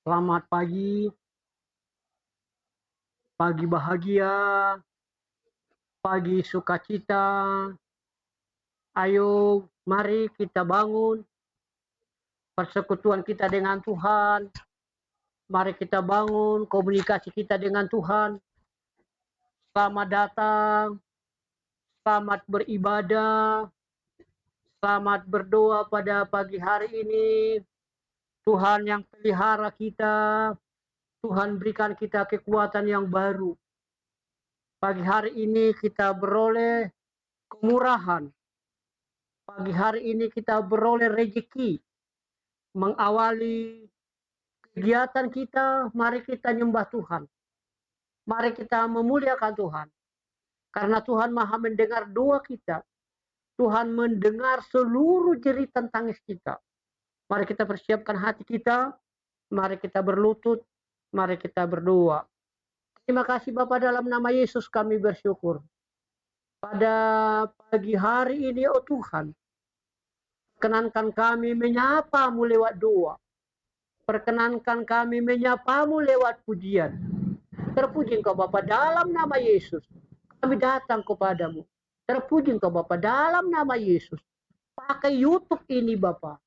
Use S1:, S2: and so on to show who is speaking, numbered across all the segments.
S1: Selamat pagi, pagi bahagia, pagi sukacita. Ayo, mari kita bangun persekutuan kita dengan Tuhan. Mari kita bangun komunikasi kita dengan Tuhan. Selamat datang, selamat beribadah, selamat berdoa pada pagi hari ini. Tuhan yang pelihara kita, Tuhan berikan kita kekuatan yang baru. Pagi hari ini kita beroleh kemurahan. Pagi hari ini kita beroleh rezeki. Mengawali kegiatan kita, mari kita nyembah Tuhan. Mari kita memuliakan Tuhan. Karena Tuhan Maha mendengar doa kita. Tuhan mendengar seluruh jeritan tangis kita. Mari kita persiapkan hati kita. Mari kita berlutut. Mari kita berdoa. Terima kasih Bapa, dalam nama Yesus kami bersyukur. Pada pagi hari ini, oh Tuhan, perkenankan kami menyapamu lewat doa. Perkenankan kami menyapamu lewat pujian. Terpuji Engkau Bapa, dalam nama Yesus. Kami datang kepadamu. Terpuji Engkau Bapa, dalam nama Yesus. Pakai YouTube ini Bapa,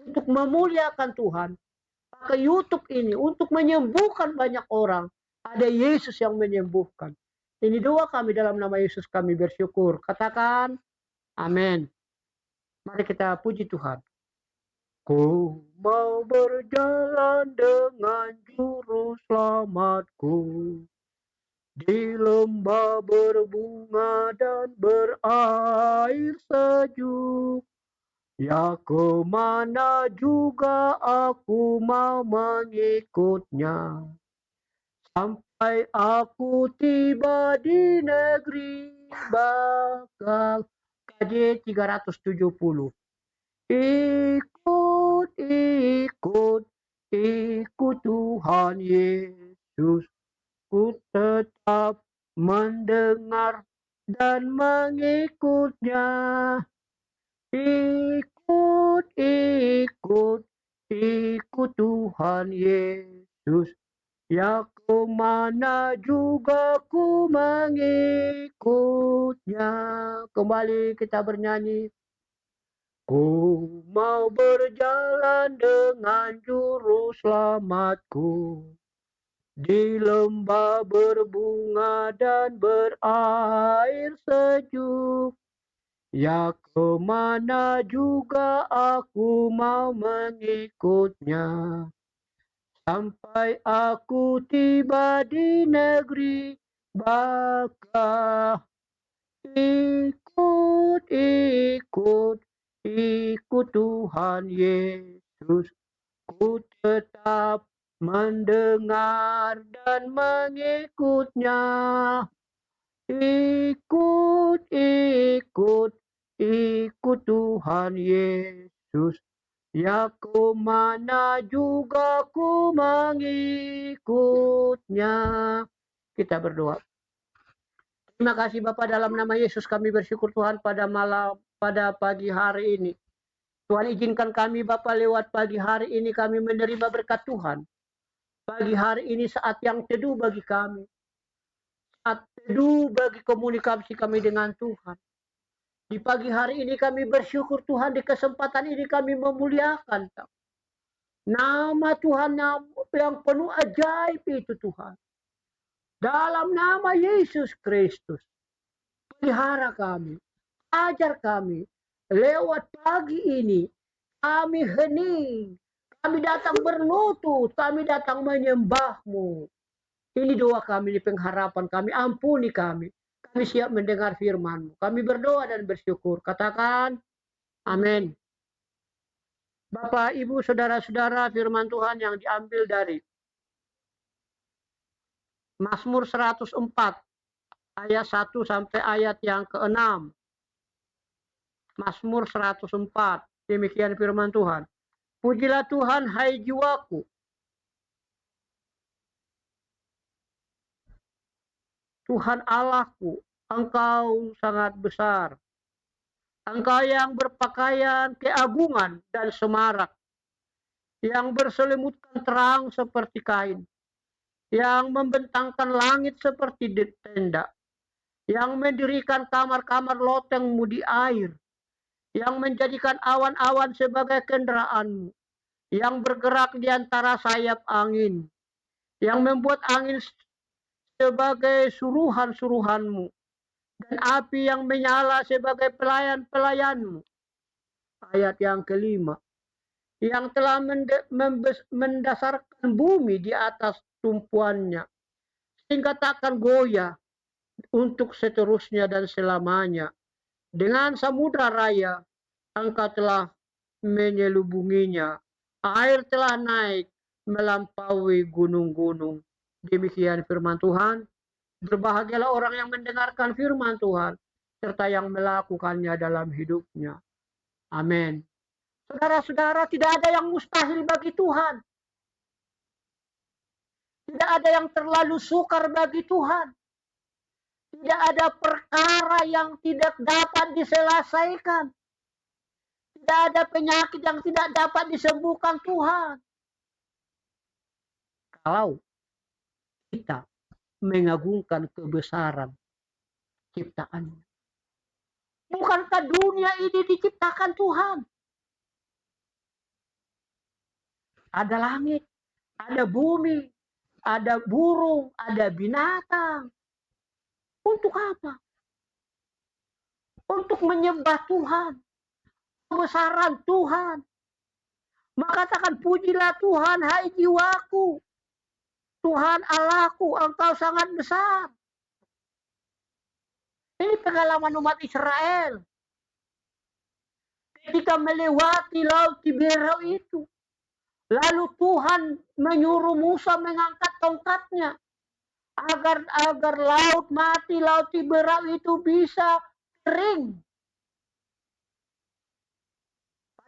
S1: untuk memuliakan Tuhan. Pakai YouTube ini untuk menyembuhkan banyak orang. Ada Yesus yang menyembuhkan. Ini doa kami, dalam nama Yesus kami bersyukur. Katakan, amin. Mari kita puji Tuhan. Ku mau berjalan dengan juru selamatku di lembah berbunga dan berair sejuk. Ya, kemana juga aku mau mengikutnya, sampai aku tiba di negeri bakal. KJ 370. Ikut, ikut, ikut Tuhan Yesus. Ku tetap mendengar dan mengikutnya. Ikut, ikut, ikut Tuhan Yesus. Ya, kemana juga ku mengikutnya. Kembali kita bernyanyi. Ku mau berjalan dengan juru selamatku di lembah berbunga dan berair sejuk. Ya, kemana juga aku mau mengikutnya, sampai aku tiba di negeri bakah. Ikut, ikut, ikut Tuhan Yesus. Ku tetap mendengar dan mengikutnya. Ikut, ikut, ikut Tuhan Yesus. Ya, kemana juga ku mengikutnya. Kita berdoa. Terima kasih Bapa, dalam nama Yesus kami bersyukur Tuhan pada pagi hari ini. Tuhan, izinkan kami Bapa, lewat pagi hari ini kami menerima berkat Tuhan. Pagi hari ini saat yang teduh bagi kami. Saat teduh bagi komunikasi kami dengan Tuhan. Di pagi hari ini kami bersyukur Tuhan, di kesempatan ini kami memuliakan nama Tuhan yang penuh ajaib itu Tuhan. Dalam nama Yesus Kristus, pelihara kami, ajar kami, lewat pagi ini kami hening, kami datang berlutut, kami datang menyembah-Mu. Ini doa kami, di pengharapan kami, ampuni kami. Kami siap mendengar firman-Mu. Kami berdoa dan bersyukur. Katakan, amin. Bapak, Ibu, Saudara-saudara, firman Tuhan yang diambil dari Mazmur 104, ayat 1 sampai ayat yang ke-6. Mazmur 104, demikian firman Tuhan. Pujilah Tuhan, hai jiwaku. Tuhan Allahku, Engkau sangat besar. Engkau yang berpakaian keagungan dan semarak, yang berselimutkan terang seperti kain, yang membentangkan langit seperti tenda, yang mendirikan kamar-kamar lotengmu di air, yang menjadikan awan-awan sebagai kenderaanmu, yang bergerak di antara sayap angin, yang membuat angin sebagai suruhan-suruhanmu, dan api yang menyala sebagai pelayan-pelayanmu. Ayat yang kelima, yang telah mendasarkan bumi di atas tumpuannya, sehingga takkan goyah untuk seterusnya dan selamanya. Dengan samudra raya, engkau telah menyelubunginya. Air telah naik melampaui gunung-gunung. Demikian firman Tuhan. Berbahagialah orang yang mendengarkan firman Tuhan, serta yang melakukannya dalam hidupnya. Amin. Saudara-saudara, tidak ada yang mustahil bagi Tuhan. Tidak ada yang terlalu sukar bagi Tuhan. Tidak ada perkara yang tidak dapat diselesaikan. Tidak ada penyakit yang tidak dapat disembuhkan Tuhan. Kalau kita mengagungkan kebesaran ciptaannya. Bukankah dunia ini diciptakan Tuhan? Ada langit, ada bumi, ada burung, ada binatang. Untuk apa? Untuk menyembah Tuhan. Kebesaran Tuhan. Maka katakan, pujilah Tuhan, hai jiwaku. Tuhan Allahku, engkau sangat besar. Ini pengalaman umat Israel. Ketika melewati laut Tiberau itu. Lalu Tuhan menyuruh Musa mengangkat tongkatnya. Agar laut mati, laut Tiberau itu bisa kering.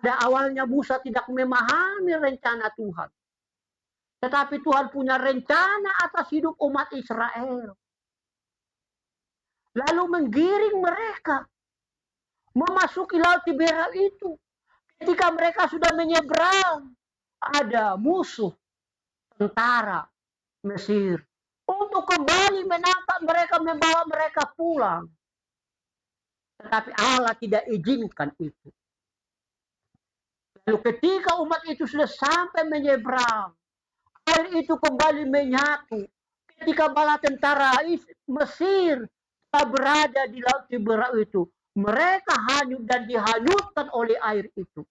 S1: Pada awalnya Musa tidak memahami rencana Tuhan. Tetapi Tuhan punya rencana atas hidup umat Israel. Lalu menggiring mereka memasuki laut Tiberau itu. Ketika mereka sudah menyeberang, ada musuh tentara Mesir untuk kembali menangkap mereka, membawa mereka pulang. Tetapi Allah tidak izinkan itu. Lalu ketika umat itu sudah sampai menyeberang, air itu kembali menyatu. Ketika bala tentara Mesir telah berada di laut Tiberau itu, mereka hanyut dan dihanyutkan oleh air itu.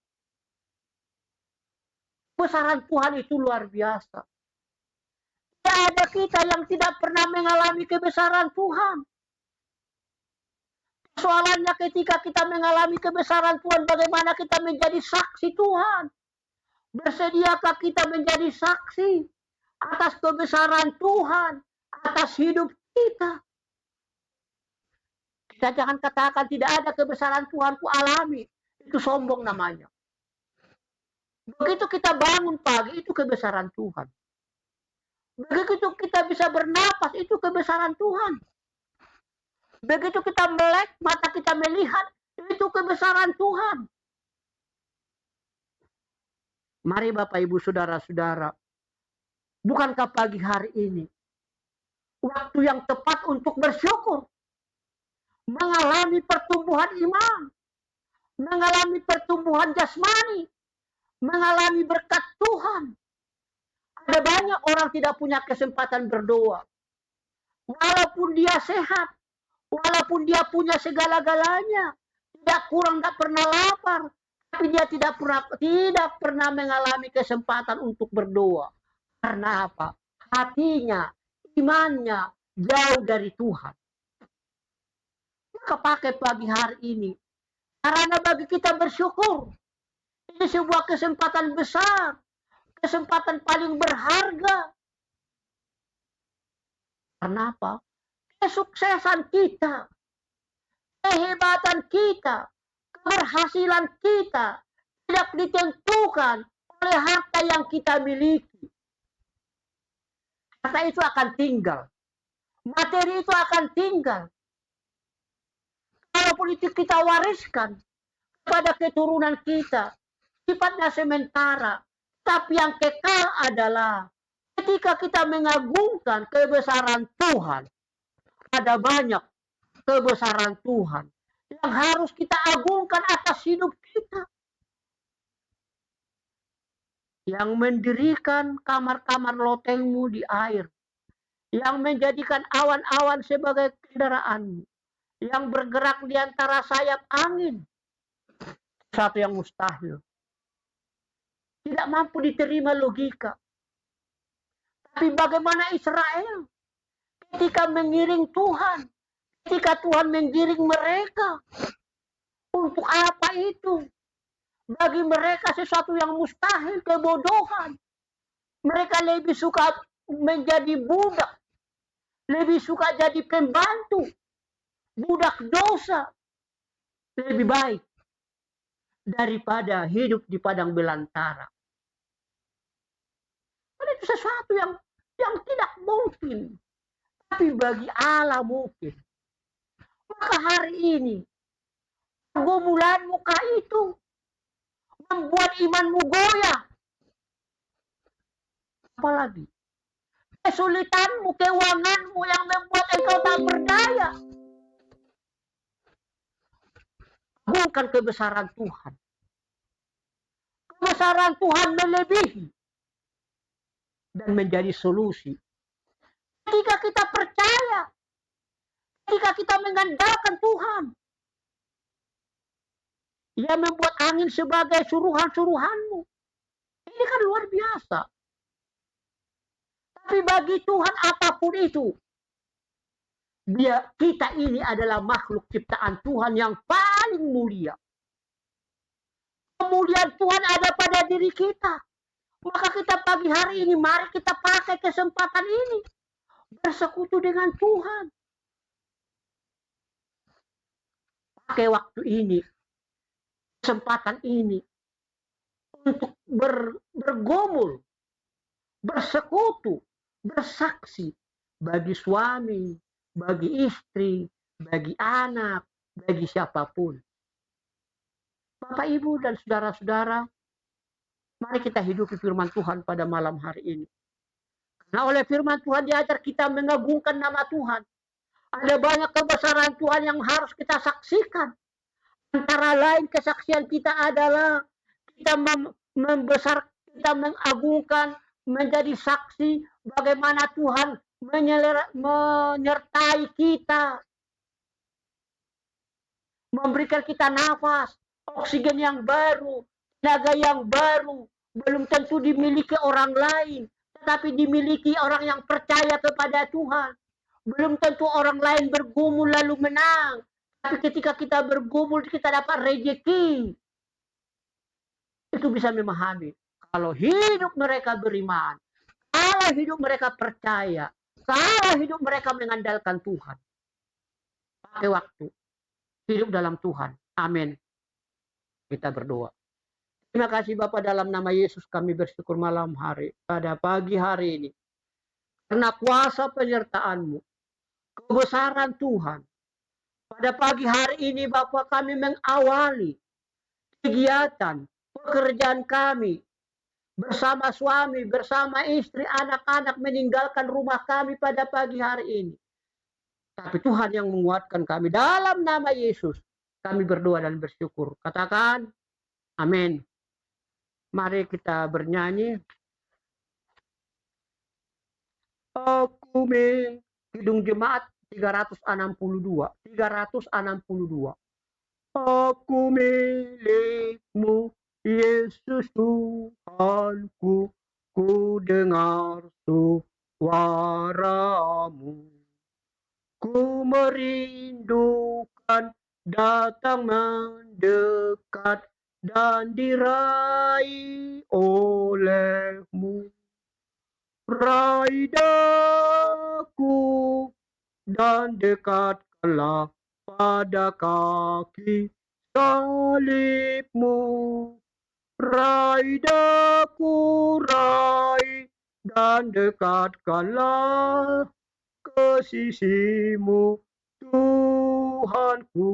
S1: Kebesaran Tuhan itu luar biasa. Tidak ada kita yang tidak pernah mengalami kebesaran Tuhan. Soalannya ketika kita mengalami kebesaran Tuhan, bagaimana kita menjadi saksi Tuhan? Bersediakah kita menjadi saksi atas kebesaran Tuhan, atas hidup kita? Kita jangan katakan tidak ada kebesaran Tuhan ku alami. Itu sombong namanya. Begitu kita bangun pagi, itu kebesaran Tuhan. Begitu kita bisa bernapas, itu kebesaran Tuhan. Begitu kita melek, mata kita melihat, itu kebesaran Tuhan. Mari Bapak Ibu Saudara-saudara, bukankah pagi hari ini waktu yang tepat untuk bersyukur, mengalami pertumbuhan iman, mengalami pertumbuhan jasmani, mengalami berkat Tuhan. Ada banyak orang tidak punya kesempatan berdoa. Walaupun dia sehat, walaupun dia punya segala-galanya, tidak kurang, tidak pernah lapar, tapi dia tidak pernah mengalami kesempatan untuk berdoa. Karena apa? Hatinya, imannya jauh dari Tuhan. Maka pakai pagi hari ini, karena bagi kita bersyukur, ini sebuah kesempatan besar, kesempatan paling berharga. Karena apa? Kesuksesan kita, kehebatan kita, keberhasilan kita tidak ditentukan oleh harta yang kita miliki. Harta itu akan tinggal. Materi itu akan tinggal. Kalau politik kita wariskan kepada keturunan kita, sifatnya sementara. Tetapi yang kekal adalah ketika kita mengagungkan kebesaran Tuhan. Ada banyak kebesaran Tuhan yang harus kita agungkan atas hidup kita. Yang mendirikan kamar-kamar lotengmu di air. Yang menjadikan awan-awan sebagai kendaraanmu. Yang bergerak di antara sayap angin. Satu yang mustahil. Tidak mampu diterima logika. Tapi bagaimana Israel ketika mengiring Tuhan, ketika Tuhan menggiring mereka, untuk apa itu? Bagi mereka sesuatu yang mustahil, kebodohan. Mereka lebih suka menjadi budak, lebih suka jadi pembantu, budak dosa, lebih baik daripada hidup di padang belantara. Itu sesuatu yang tidak mungkin. Tapi bagi Allah mungkin. Maka hari ini, pergumulan muka itu membuat imanmu goyah. Apalagi kesulitanmu, keuanganmu yang membuat engkau tak berdaya. Bukan kebesaran Tuhan. Kebesaran Tuhan melebihi dan menjadi solusi. Ketika kita percaya, ketika kita mengandalkan Tuhan, Ia membuat angin sebagai suruhan-suruhanmu. Ini kan luar biasa. Tapi bagi Tuhan apapun itu, kita ini adalah makhluk ciptaan Tuhan yang paling mulia. Kemuliaan Tuhan ada pada diri kita. Maka kita pagi hari ini, mari kita pakai kesempatan ini. Bersekutu dengan Tuhan. Pakai waktu ini, kesempatan ini, untuk bergumul, bersekutu, bersaksi bagi suami, bagi istri, bagi anak, bagi siapapun. Bapak, Ibu, dan saudara-saudara, mari kita hidupi firman Tuhan pada malam hari ini. Karena oleh firman Tuhan diajar kita mengagungkan nama Tuhan. Ada banyak kebesaran Tuhan yang harus kita saksikan. Antara lain kesaksian kita adalah kita membesar, kita mengagungkan, menjadi saksi bagaimana Tuhan menyertai kita, memberikan kita nafas, oksigen yang baru, tenaga yang baru, belum tentu dimiliki orang lain, tetapi dimiliki orang yang percaya kepada Tuhan. Belum tentu orang lain bergumul lalu menang, tapi ketika kita bergumul kita dapat rezeki. Itu bisa memahami kalau hidup mereka beriman, kalau hidup mereka percaya, kalau hidup mereka mengandalkan Tuhan. Pakai waktu, hidup dalam Tuhan. Amin. Kita berdoa. Terima kasih Bapa, dalam nama Yesus kami bersyukur malam hari, pada pagi hari ini. Karena kuasa penyertaan-Mu, kebesaran Tuhan. Pada pagi hari ini Bapa, kami mengawali kegiatan, pekerjaan kami, bersama suami, bersama istri, anak-anak, meninggalkan rumah kami pada pagi hari ini. Tapi Tuhan yang menguatkan kami. Dalam nama Yesus, kami berdoa dan bersyukur. Katakan, amin. Mari kita bernyanyi. Aku Kidung Jemaat 362. 362. Aku milikmu, Yesus Tuhanku, ku dengar suaramu. Ku merindukan datang mendekat dan diraih olehmu. Raih daku dan dekatkanlah pada kaki salibmu. Raih daku, raih dan dekatkanlah ke sisimu, Tuhanku.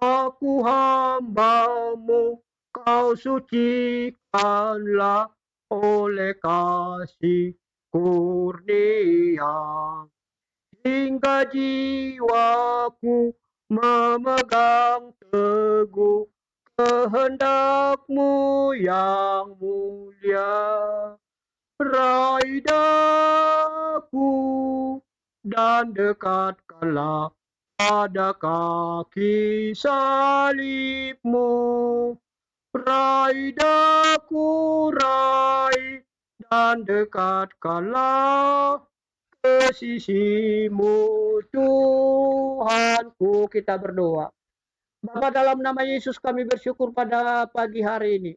S1: Aku hamba-Mu Kau sucikanlah oleh kasih kurnia, hingga jiwaku memegang teguh kehendak-Mu yang mulia. Raih daku dan dekatkanlah pada kaki salib-Mu. Raih daku, raih dan dekatkanlah ke sisi-Mu, Tuhanku. Kita berdoa. Bapa, dalam nama Yesus kami bersyukur pada pagi hari ini.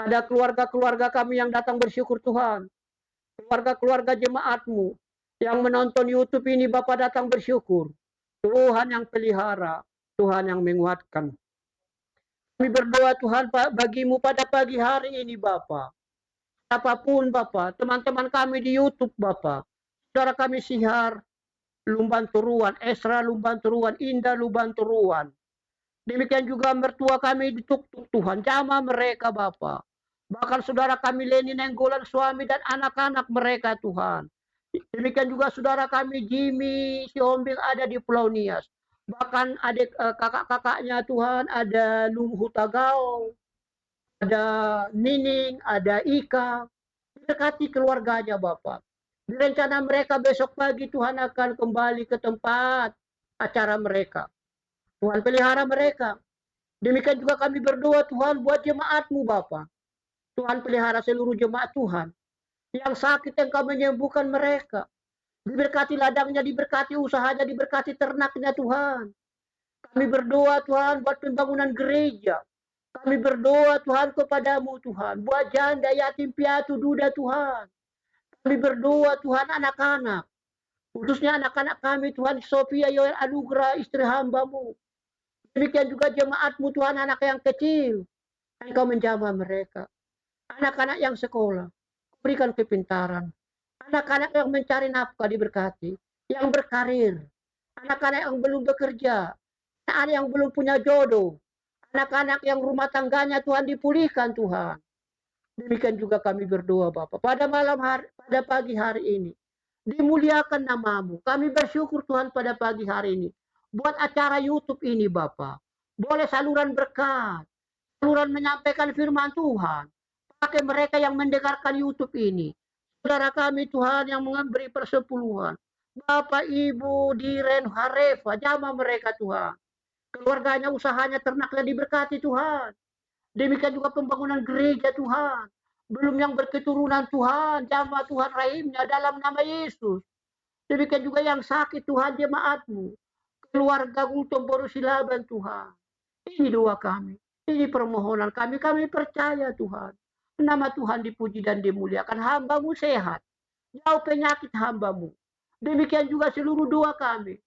S1: Ada keluarga-keluarga kami yang datang bersyukur Tuhan. Keluarga-keluarga jemaat-Mu yang menonton YouTube ini, Bapa datang bersyukur. Tuhan yang pelihara, Tuhan yang menguatkan. Kami berdoa Tuhan bagimu pada pagi hari ini Bapa. Apapun Bapa, teman-teman kami di YouTube Bapa. Saudara kami Sihar, Lumban Turuan, Esra Lumban Turuan, Indah Lumban Turuan. Demikian juga mertua kami di Tuk-Tuk Tuhan, jamah mereka Bapa. Bahkan saudara kami Leni Nenggolan, suami dan anak-anak mereka Tuhan. Demikian juga saudara kami Jimmy Siombing ada di Pulau Nias. Bahkan adik kakak-kakaknya Tuhan ada Luhu Tagau, ada Nining, ada Ika. Dekati keluarganya Bapak. Rencana mereka besok pagi Tuhan akan kembali ke tempat acara mereka. Tuhan pelihara mereka. Demikian juga kami berdoa Tuhan buat jemaat-Mu Bapak. Tuhan pelihara seluruh jemaat Tuhan. Yang sakit Engkau menyembuhkan mereka. Diberkati ladangnya, diberkati usahanya, diberkati ternaknya Tuhan. Kami berdoa Tuhan buat pembangunan gereja. Kami berdoa Tuhan kepadamu Tuhan. Buat janda, yatim, piatu, duda Tuhan. Kami berdoa Tuhan anak-anak. Khususnya anak-anak kami Tuhan Sofia Yoel Anugrah istri hamba-Mu. Demikian juga jemaat-Mu Tuhan anak yang kecil. Engkau menjamah mereka. Anak-anak yang sekolah. Berikan kepintaran. Anak-anak yang mencari nafkah diberkati. Yang berkarir. Anak-anak yang belum bekerja. Anak-anak yang belum punya jodoh. Anak-anak yang rumah tangganya Tuhan dipulihkan Tuhan. Demikian juga kami berdoa Bapak. Pada pagi hari ini. Dimuliakan nama-Mu. Kami bersyukur Tuhan pada pagi hari ini. Buat acara YouTube ini Bapak. Boleh saluran berkat. Saluran menyampaikan firman Tuhan. Pakai mereka yang mendengarkan YouTube ini. Saudara kami Tuhan yang memberi persepuluhan. Bapak, Ibu, Diren, Harefa, jamah mereka Tuhan. Keluarganya, usahanya, ternaknya diberkati Tuhan. Demikian juga pembangunan gereja Tuhan. Belum yang berketurunan Tuhan, jamah Tuhan rahimnya dalam nama Yesus. Demikian juga yang sakit Tuhan jemaat-Mu. Keluarga Gultom Boru Silaban Tuhan. Ini doa kami. Ini permohonan kami. Kami percaya Tuhan. Nama Tuhan dipuji dan dimuliakan. Hamba-Mu sehat. Jauh penyakit hamba-Mu. Demikian juga seluruh doa kami.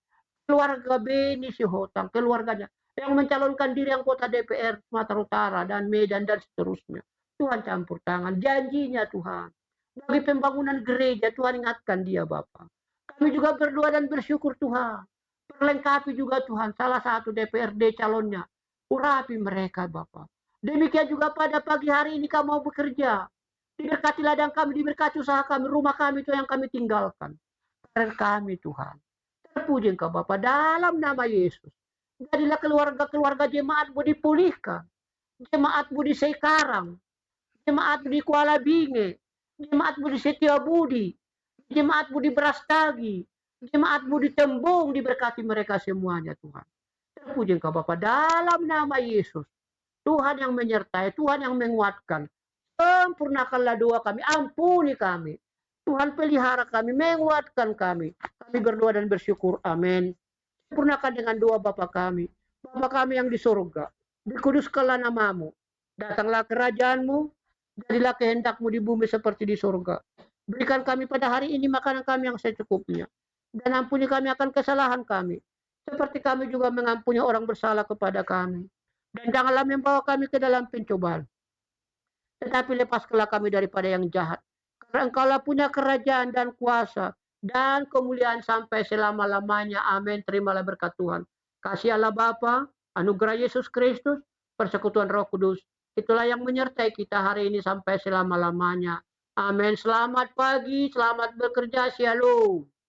S1: Keluarga Beni Sihotang, keluarganya. Yang mencalonkan diri anggota DPR Sumatera Utara dan Medan dan seterusnya. Tuhan campur tangan. Janjinya Tuhan. Bagi pembangunan gereja, Tuhan ingatkan dia Bapak. Kami juga berdoa dan bersyukur Tuhan. Perlengkapi juga Tuhan salah satu DPRD calonnya. Urapi mereka Bapak. Demikian juga pada pagi hari ini kami mau bekerja. Diberkati ladang kami, diberkati usaha kami, rumah kami itu yang kami tinggalkan. Karena kami Tuhan. Terpuji Engkau Bapa dalam nama Yesus. Jadilah keluarga-keluarga jemaat-Mu dipulihkan. Jemaat-Mu di Sekarang. Jemaat-Mu di Kuala Binge. Jemaat-Mu di Setiabudi. Jemaat-Mu di Brastagi. Jemaat-Mu di Tembung diberkati mereka semuanya Tuhan. Terpuji Engkau Bapa dalam nama Yesus. Tuhan yang menyertai, Tuhan yang menguatkan. Sempurnakanlah doa kami, ampuni kami. Tuhan pelihara kami, menguatkan kami. Kami berdoa dan bersyukur. Amin. Sempurnakan dengan doa Bapa kami. Bapa kami yang di surga. Dikuduskanlah nama-Mu. Datanglah kerajaan-Mu. Jadilah kehendak-Mu di bumi seperti di surga. Berikan kami pada hari ini makanan kami yang secukupnya. Dan ampuni kami akan kesalahan kami. Seperti kami juga mengampuni orang bersalah kepada kami. Dan janganlah membawa kami ke dalam pencobaan. Tetapi lepaskanlah kami daripada yang jahat. Karena Engkaulah punya kerajaan dan kuasa dan kemuliaan sampai selama-lamanya. Amin. Terimalah berkat Tuhan. Kasih Allah Bapa, anugerah Yesus Kristus, persekutuan Roh Kudus, Itulah yang menyertai kita hari ini sampai selama-lamanya. Amin. Selamat pagi, selamat bekerja, shalom.